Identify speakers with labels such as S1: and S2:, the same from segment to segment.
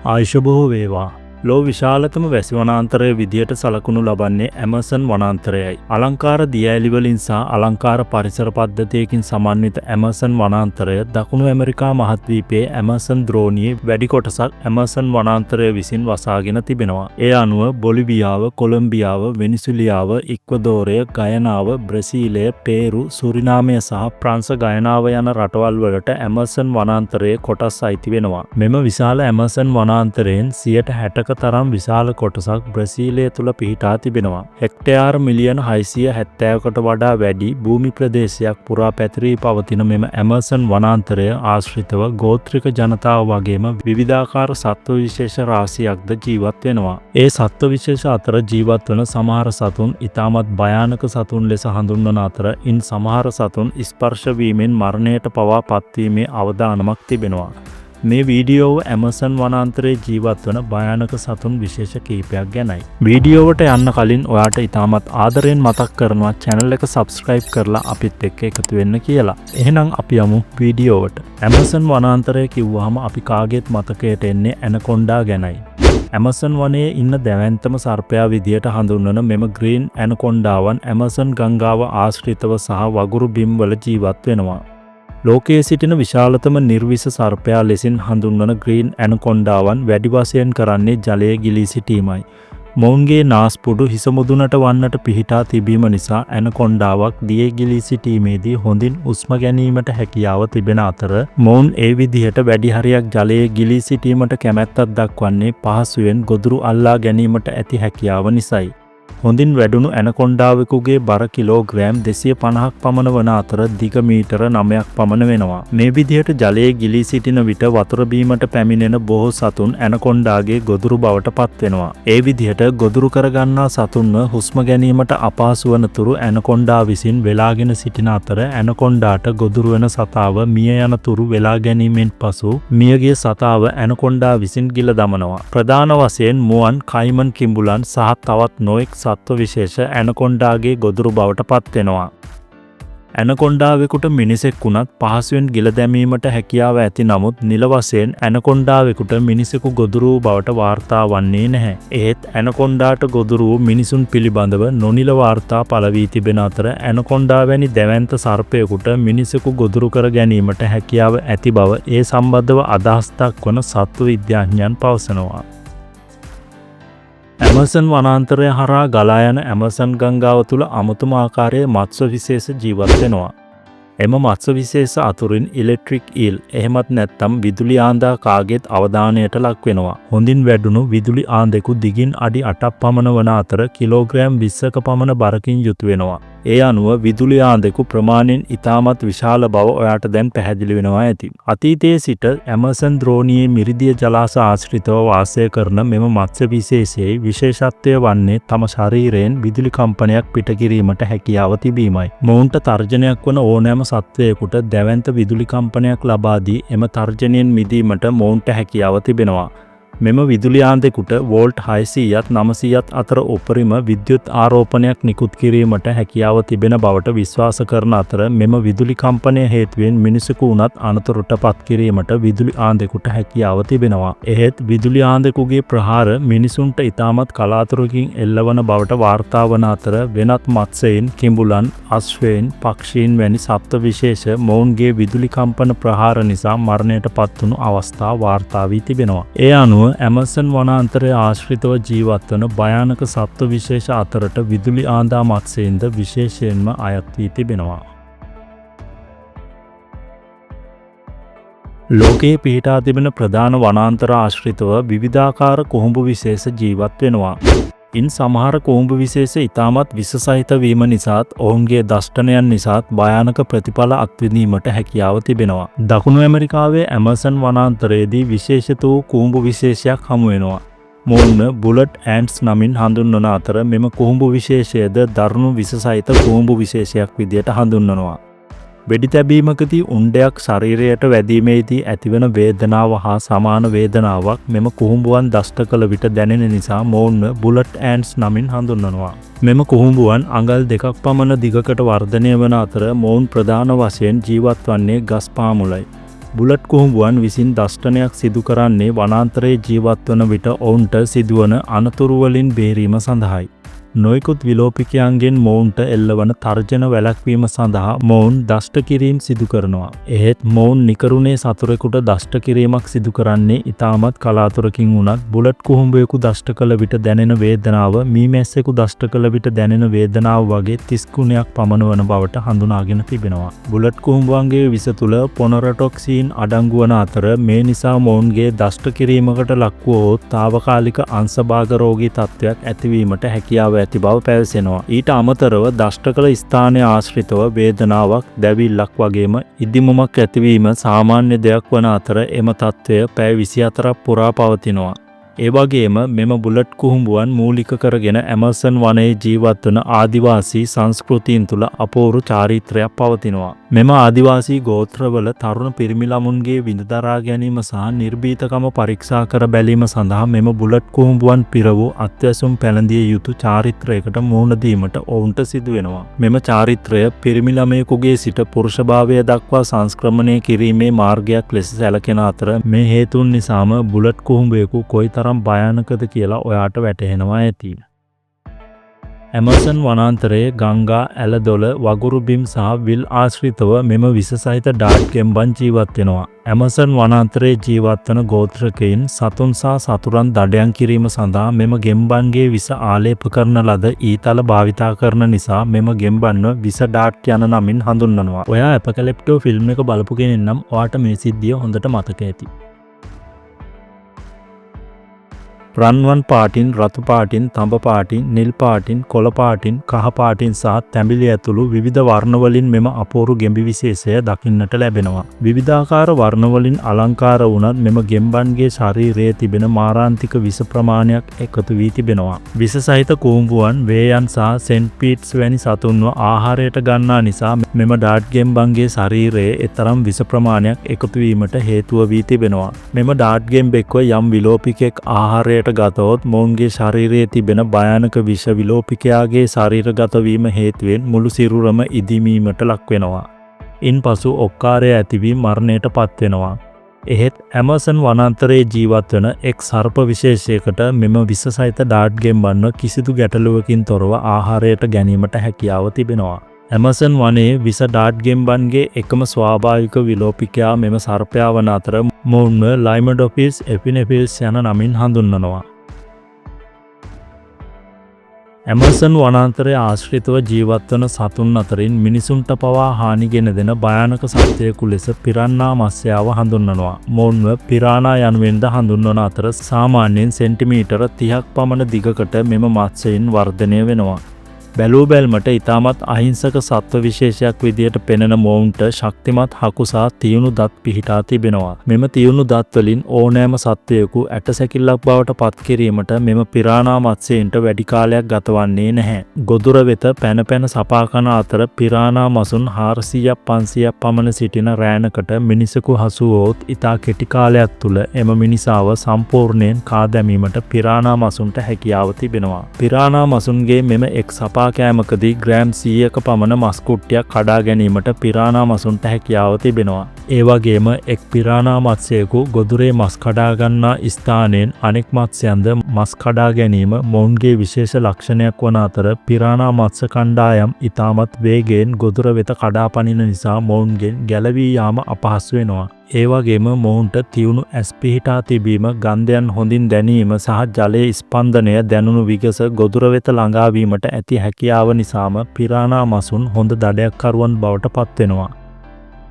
S1: ආයුෂ බොහෝ වේවා. ලෝ විශාලතම වැසි වනාන්තරය විදියට සලකුණු ලබන්නේ ඇමසන් වනාන්තරයයි. අලංකාර දියඇලිවලින් සහ අලංකාර පරිසර පද්ධතියකින් සමන්විත ඇමසන් වනාන්තරය දකුණු ඇමරිකා මහද්වීපයේ ඇමසන් ද්‍රෝණියේ වැඩි කොටසක් ඇමසන් වනාන්තරය විසින් වසාගෙන තිබෙනවා. ඒ අනුව බොලිවියාව, කොලොම්බියාව, වෙනිසුලියාව, ඉක්වදෝරය, ගයනාව, බ්‍රසීලය, පේරු, සුරිනාමය සහ ප්‍රංශ ගයනාව යන රටවල් වලට ඇමසන් වනාන්තරයේ කොටස් අයිති වෙනවා. මෙම විශාල ඇමසන් වනාන්තරයෙන් 60% තරම් විශාල කොටසක් බ්‍රසීලය තුළ පිහිටා තිබෙනවා. හෙක්ටයාර මිලියන 670කට වඩා වැඩි භූමි ප්‍රදේශයක් පුරා පැතිරී පවතින මෙම ඇමසන් වනාන්තරය ආශ්‍රිතව ගෝත්‍රික ජනතාව වගේම විවිධාකාර සත්ව විශේෂ රාශියක්ද ජීවත් වෙනවා. ඒ සත්ව විශේෂ අතර ජීවත් වන සමහර සතුන් ඉතාමත් භයානක සතුන් ලෙස හඳුන්වන අතර ඉන් සමහර සතුන් ස්පර්ශ වීමෙන් මරණයට පවා පත්වීමේ අවදානමක් තිබෙනවා. මේ වීඩියෝව ඇමසන් වනාන්තරයේ ජීවත් වන භයානක සතුන් විශේෂ කීපයක් ගැනයි. වීඩියෝවට යන්න කලින් ඔයාට ඉතාමත් ආදරයෙන් මතක් කරනවා channel එක subscribe කරලා අපිත් එක්ක එකතු වෙන්න කියලා. එහෙනම් අපි යමු වීඩියෝවට. ඇමසන් වනාන්තරය කිව්වහම අපි කාගේත් මතකයට එන්නේ ඇනකොන්ඩා ගැනයි. ඇමසන් වනයේ ඉන්න දැවැන්තම සර්පයා විදියට හඳුන්වන මෙම ග්‍රීන් ඇනකොන්ඩාවන් ඇමසන් ගංගාව ආශ්‍රිතව සහ වගුරු බිම් වල ජීවත් වෙනවා. ලෝකයේ සිටින විශාලතම නිර්විස සර්පයා ලෙසින් හඳුන්වන ග්‍රීන් ඇනකොන්ඩාවන් වැඩි වශයෙන් කරන්නේ ජලයේ ගිලී සිටීමයි. මොවුන්ගේ නාස්පුඩු හිස මුදුනට වන්නට පිහිටා තිබීම නිසා ඇනකොන්ඩාවක් දියේ ගිලී සිටීමේදී හොඳින් උස්ම ගැනීමට හැකියාව තිබෙන අතර මොවුන් ඒ විදිහට වැඩි හරියක් ජලයේ ගිලී සිටීමට කැමැත්තක් දක්වන්නේ පහසුවෙන් ගොදුරු අල්ලා ගැනීමට ඇති හැකියාව නිසායි. හොඳින් වැඩුණු ඇනකොන්ඩාවෙකුගේ බර කිලෝග්‍රෑම් 250ක් පමණ වන අතර දිග මීටර 9ක් පමණ වෙනවා. මේ විදිහට ජලයේ ගිලී සිටින විට වතුර බීමට පැමිණෙන බොහෝ සතුන් ඇනකොන්ඩාගේ ගොදුරු බවට පත් වෙනවා. ඒ විදිහට ගොදුරු කරගන්නා සතුන්ව හුස්ම ගැනීමට අපහසු වන තුරු ඇනකොන්ඩා විසින් වෙලාගෙන සිටින අතර ඇනකොන්ඩාට ගොදුරු වන සතාව මිය යන තුරු වෙලා ගැනීමෙන් පසු මියගිය සතාව ඇනකොන්ඩා විසින් ගිල දමනවා. ප්‍රධාන වශයෙන් මුවන්, කයිමන් කිඹුලන් සහ තවත් නොයෙක් සත්ව විශේෂ ඇනකොන්ඩාගේ ගොදුරු බවට පත් වෙනවා. ඇනකොන්ඩාවෙකුට මිනිසෙක් වුණත් පහසුවෙන් ගිල දැමීමට හැකියාව ඇති නමුත් නිල වශයෙන් ඇනකොන්ඩාවෙකුට මිනිසෙකු ගොදුරු බවට වාර්තා වන්නේ නැහැ. ඒත් ඇනකොන්ඩාට ගොදුරු මිනිසුන් පිළිබඳව නොනිල වාර්තා පළ වී තිබෙන අතර ඇනකොන්ඩා වැනි දැවැන්ත සර්පයෙකුට මිනිසෙකු ගොදුරු කර ගැනීමට හැකියාව ඇති බව ඒ සම්බන්ධව අදහස් දක්වන සත්ව විද්‍යාඥයන් පවසනවා. ඇමසන් වනාන්තරය හරහා ගලා යන ඇමසන් ගංගාව තුළ අමුතුම ආකාරයේ මත්ස්‍ය විශේෂ ජීවත් වෙනවා. එම මත්ස්‍ය විශේෂ අතුරින් ඉලෙක්ට්‍රික් ඊල් එහෙමත් නැත්නම් විදුලි ආන්දා කාගේත් අවධානයට ලක් වෙනවා. හොඳින් වැඩුණු විදුලි ආන්දෙකු දිගින් අඩි 8ක් පමණ වන අතර කිලෝග්‍රෑම් 20ක පමණ බරකින් යුතු වෙනවා. ඒ අනුව විදුලි ආන්දෙකු ප්‍රමාණයෙන් ඉතාමත් විශාල බව ඔයාට දැන් පැහැදිලි වෙනවා ඇති. අතීතයේ සිට ඇමසන් ද්‍රෝණියේ මිරිදිය ජලාශ ආශ්‍රිතව වාසය කරන මෙම මත්ස්‍ය විශේෂයේ විශේෂත්වය වන්නේ තම ශරීරයෙන් විදුලි කම්පනයක් පිට කිරීමට හැකියාව තිබීමයි. මොවුන්ට තර්ජනයක් වන ඕනෑම සත්වයකට දැවැන්ත විදුලි කම්පනයක් ලබා දී එම තර්ජනයෙන් මිදීමට මොවුන්ට හැකියාව තිබෙනවා. මෙම විදුලි ආන්දෙකුට වෝල්ට් 600ත් 900ත් අතර උපරිම විද්‍යුත් ආරෝපණයක් නිකුත් කිරීමට හැකියාව තිබෙන බවට විශ්වාස කරන අතර මෙම විදුලි කම්පනය හේතුවෙන් මිනිසෙකු වුණත් අනතුරට පත් කිරීමට විදුලි ආන්දෙකුට හැකියාව තිබෙනවා. එහෙත් විදුලි ආන්දෙකුගේ ප්‍රහාර මිනිසුන්ට ඉතාමත් කලාතුරකින් එල්ලවන බවට වාර්තා වන අතර වෙනත් මත්ස්‍යයන්, කිඹුලන්, අශ්වයන්, පක්ෂීන් වැනි සත්ත්ව විශේෂ මොවුන්ගේ විදුලි කම්පන ප්‍රහාර නිසා මරණයට පත්වුණු අවස්ථා වාර්තා වී තිබෙනවා. ඒ අනුව ඇමසන් වනාන්තරය ආශ්‍රිතව ජීවත් වන භයානක සත්ව විශේෂ අතරට විදුලි ආන්දා මත්ස්‍යයන්ද විශේෂයෙන්ම අයත් වී තිබෙනවා. ලෝකයේ පිහිටා තිබෙන ප්‍රධාන වනාන්තර ආශ්‍රිතව විවිධාකාර කුහුඹු විශේෂ ජීවත් වෙනවා. ඉන් සමහර කුහුඹු විශේෂ ඉතාමත් විස සහිත වීම නිසාත් ඔවුන්ගේ දෂ්ටනයන් නිසාත් භයානක ප්‍රතිඵල අත්විඳීමට හැකියාව තිබෙනවා. දකුණු ඇමරිකාවේ ඇමසන් වනාන්තරයේදී විශේෂිත වූ කුහුඹු විශේෂයක් හමු වෙනවා. මොවුන් බුලට් ඇන්ට්ස් නමින් හඳුන්වන අතර මෙම කුහුඹු විශේෂයද දරුණු විස සහිත කුහුඹු විශේෂයක් විදියට හඳුන්වනවා. වෙඩි තැබීමකදී උණ්ඩයක් ශරීරයට වැදීමේදී ඇතිවන වේදනාව හා සමාන වේදනාවක් මෙම කුහුඹුවන් දෂ්ට කළ විට දැනෙන නිසා මොවුන්ව බුලට් ඇන්ට්ස් නමින් හඳුන්වනවා. මෙම කුහුඹුවන් අඟල් 2ක් පමණ දිගකට වර්ධනය වන අතර මොවුන් ප්‍රධාන වශයෙන් ජීවත් වන්නේ ගස් පාමුලයි. බුලට් කුහුඹුවන් විසින් දෂ්ටනයක් සිදු කරන්නේ වනාන්තරයේ ජීවත් වන විට ඔවුන්ට සිදුවන අනතුරු වලින් බේරීම සඳහායි. නොයෙකුත් විලෝපිකයන්ගෙන් මොවුන්ට එල්ලවන තර්ජන වැළැක්වීම සඳහා මොවුන් දෂ්ට කිරීම සිදු කරනවා. එහෙත් මොවුන් නිකරුණේ සතුරෙකුට දෂ්ට කිරීමක් සිදු කරන්නේ ඉතාමත් කලාතුරකින් වුණත් බුලට් කුහුඹුවෙකු දෂ්ට කළ විට දැනෙන වේදනාව මීමැස්සෙකු දෂ්ට කළ විට දැනෙන වේදනාව වගේ 30 ගුණයක් පමණ වන බවට හඳුනාගෙන තිබෙනවා. බුලට් කුහුඹුවන්ගේ විස තුළ පොනොරටොක්සින් අඩංගු වන අතර මේ නිසා මොවුන්ගේ දෂ්ට කිරීමකට ලක්වුවහොත් తాවකාලික අංශභාග රෝගී තත්ත්වයක් ඇතිවීමට හැකියාව ඇති බව පැවසෙනවා. ඊට අමතරව දෂ්ට කළ ස්ථානය ආශ්‍රිතව වේදනාවක්, දැවිල්ලක් වගේම ඉදිමුමක් ඇතිවීම සාමාන්‍ය දෙයක් වන අතර එම තත්ත්වය පැය 24ක් පුරා පවතිනවා. ඒ වගේම මෙම බුලට් කුහුඹුවන් මූලික කරගෙන ඇමසන් වනයේ ජීවත් වන ආදිවාසී සංස්කෘතීන් තුළ අපූර්ව චාරිත්‍රයක් පවතිනවා. මෙම ආදිවාසී ගෝත්‍රවල තරුණ පිරිමි ළමුන්ගේ විඳදරා ගැනීම සහ නිර්භීතකම පරීක්ෂා කර බැලීම සඳහා මෙම බුලට් කුහුඹුවන් පිර වූ අත්‍යවශ්‍යම පැළඳිය යුතු චාරිත්‍රයකට මුහුණ දීමට ඔවුන්ට සිදු වෙනවා. මෙම චාරිත්‍රය පිරිමි ළමයෙකුගේ සිට පුරුෂභාවය දක්වා සංස්ක්‍රමණය කිරීමේ මාර්ගයක් ලෙස සැලකෙන අතර මේ හේතුන් නිසාම බුලට් කුහුඹුවෙකු කොයිතරම් භයානකද කියලා ඔයාට වැටහෙනවා ඇති. ඇමසන් වනාන්තරයේ ගංගා, ඇලදොල, වගුරු බිම් සහ විල් ආශ්‍රිතව මෙම විස සහිත ඩාට් ගෙම්බන් ජීවත් වෙනවා. ඇමසන් වනාන්තරයේ ජීවත් වන ගෝත්‍රකයින් සතුන් සහ සතුරන් දඩයම් කිරීම සඳහා මෙම ගෙම්බන්ගේ විස ආලේප කරන ලද ඊතල භාවිතා කරන නිසා මෙම ගෙම්බන්ව විස ඩාට් යන නමින් හඳුන්වනවා. ඔයා ඇපකැලිප්ටෝ ෆිල්ම් එක බලපු කෙනෙක් නම් ඔයාට මේ සිද්ධිය හොඳට මතක ඇති. රන්වන් පාටින්, රතු පාටින්, තඹ පාටින්, නිල් පාටින්, කොළ පාටින්, කහ පාටින් සහ තැඹිලි ඇතුළු විවිධ වර්ණවලින් මෙම අපූරු ගෙම්බි විශේෂය දකින්නට ලැබෙනවා. විවිධාකාර වර්ණවලින් අලංකාර වුණත් මෙම ගෙම්බන්ගේ ශරීරයේ තිබෙන මාරාන්තික විස ප්‍රමාණයක් එකතු වී තිබෙනවා. විස සහිත කුහුඹුවන්, වේයන් සහ සෙන්ට්පීඩ්ස් වැනි සතුන්ව ආහාරයට ගන්නා නිසා මෙම ඩාට් ගෙම්බන්ගේ ශරීරයේ එතරම් විස ප්‍රමාණයක් එකතු වීමට හේතුව වී තිබෙනවා. මෙම ඩාට් ගෙම්බෙක්ව යම් විලෝපිකෙක් ආහාරයට ගතහොත් මොවුන්ගේ ශරීරයේ තිබෙන භයානක විෂ විලෝපිකයාගේ ශරීරගත වීම හේතුවෙන් මුළු සිරුරම ඉදිමීමට ලක් වෙනවා. ඉන්පසු ඔක්කාරය ඇතිවී මරණයට පත් වෙනවා. එහෙත් ඇමසන් වනාන්තරයේ ජීවත් වන එක් සර්ප විශේෂයකට මෙම විස සහිත ඩාට් ගෙම්බන්ව කිසිදු ගැටලුවකින් තොරව ආහාරයට ගැනීමට හැකියාව තිබෙනවා. ඇමසන් වනයේ විස ඩාට් ගෙම්බන්ගේ එකම ස්වාභාවික විලෝපිකයා මෙම සර්පයා වන අතර මොවුන්ව ලයිමඩොෆිල්ස් එපිනෙෆිල්ස් යන නමින් හඳුන්වනවා. ඇමසන් වනාන්තරයේ ආශ්‍රිතව ජීවත් වන සතුන් අතරින් මිනිසුන්ට පවා හානි ගෙන දෙන භයානක සත්වයෙකු ලෙස පිරාන්නා මත්ස්‍යයාව හඳුන්වනවා. මොවුන්ව පිරානා යනුවෙන්ද හඳුන්වන අතර සාමාන්‍යයෙන් සෙන්ටිමීටර 30ක් පමණ දිගකට මෙම මත්ස්‍යයන් වර්ධනය වෙනවා. බැලූ බැල්මට ඉතාමත් අහිංසක සත්ව විශේෂයක් විදියට පෙනෙන මොවුන්ට ශක්තිමත් හකුසා තියුණු දත් පිහිටා තිබෙනවා. මෙම තියුණු දත් වලින් ඕනෑම සත්වයෙකු ඇටසැකිල්ලක් බවට පත් කිරීමට මෙම පිරානා මත්ස්‍යයන්ට වැඩි කාලයක් ගතවන්නේ නැහැ. ගොදුර වෙත පැන පැන සපා කන අතර පිරානා මසුන් 400ක් 500ක් පමණ සිටින රෑනකට මිනිසෙකු හසු වුවොත් ඉතා කෙටි කාලයක් තුළ එම මිනිසාව සම්පූර්ණයෙන් කා දැමීමට පිරානා මසුන්ට හැකියාව තිබෙනවා. පිරානා මසුන්ගේ මෙම එක් සපා කෑමකදී ග්‍රෑම් 100ක පමණ මස් කුට්ටියක් කඩා ගැනීමට පිරානා මසුන්ට හැකියාව තිබෙනවා. ඒ වගේම එක් පිරානා මත්ස්‍යයෙකු ගොදුරේ මස් කඩා ගන්නා ස්ථානයෙන් අනෙක් මත්ස්‍යයන්ද මස් කඩා ගැනීම මොවුන්ගේ විශේෂ ලක්ෂණයක් වන අතර පිරානා මත්ස්‍ය කණ්ඩායම් ඉතාමත් වේගයෙන් ගොදුර වෙත කඩා පනින නිසා මොවුන්ගෙන් ගැලවී යාම අපහසු වෙනවා. ඒ වගේම මොවුන්ට තියුණු ඇස් පිහිටා තිබීම, ගන්ධයන් හොඳින් දැනීම සහ ජලයේ ස්පන්දනය දැනුණු විගස ගොදුර වෙත ළඟාවීමට ඇති හැකියාව නිසාම පිරානා මසුන් හොඳ දඩයක්කරුවන් බවට පත් වෙනවා.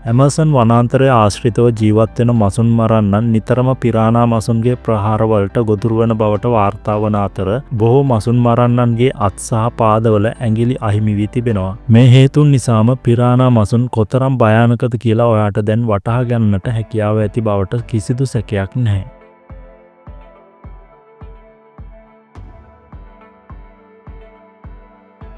S1: ඇමසන් වනාන්තරයේ ආශ්‍රිතව ජීවත් වෙන මසුන් මරන්නන් නිතරම පිරානා මසුන්ගේ ප්‍රහාරවලට ගොදුරු වන බවට වාර්තා වන අතර බොහෝ මසුන් මරන්නන්ගේ අත් සහ පාදවල ඇඟිලි අහිමි වී තිබෙනවා. මේ හේතුන් නිසාම පිරානා මසුන් කොතරම් භයානකද කියලා ඔයාට දැන් වටහා ගන්නට හැකියාව ඇති බවට කිසිදු සැකයක් නැහැ.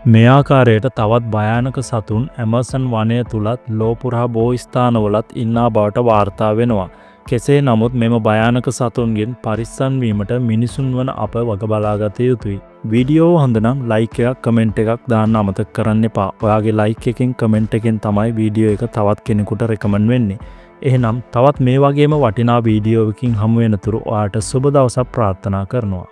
S1: මේ ආකාරයට තවත් භයානක සතුන් ඇමසන් වනය තුලත් ලෝපුරා බොහෝ ස්ථානවලත් ඉන්නා බවට වාර්තා වෙනවා. කෙසේ නමුත් මෙම භයානක සතුන්ගෙන් පරිස්සම් වීමට මිනිසුන් වන අප වග බලාගත යුතුයි. වීඩියෝ හොඳ නම් ලයික් එකක් කමෙන්ට් එකක් දාන්න අමතක කරන්න එපා. ඔයාගේ ලයික් එකෙන් කමෙන්ට් එකෙන් තමයි වීඩියෝ එක තවත් කෙනෙකුට රෙකමන්ඩ් වෙන්නේ. එහෙනම් තවත් මේ වගේම වටිනා වීඩියෝවකින් හමු වෙනතුරු ඔයාට සුබ දවසක් ප්‍රාර්ථනා කරනවා.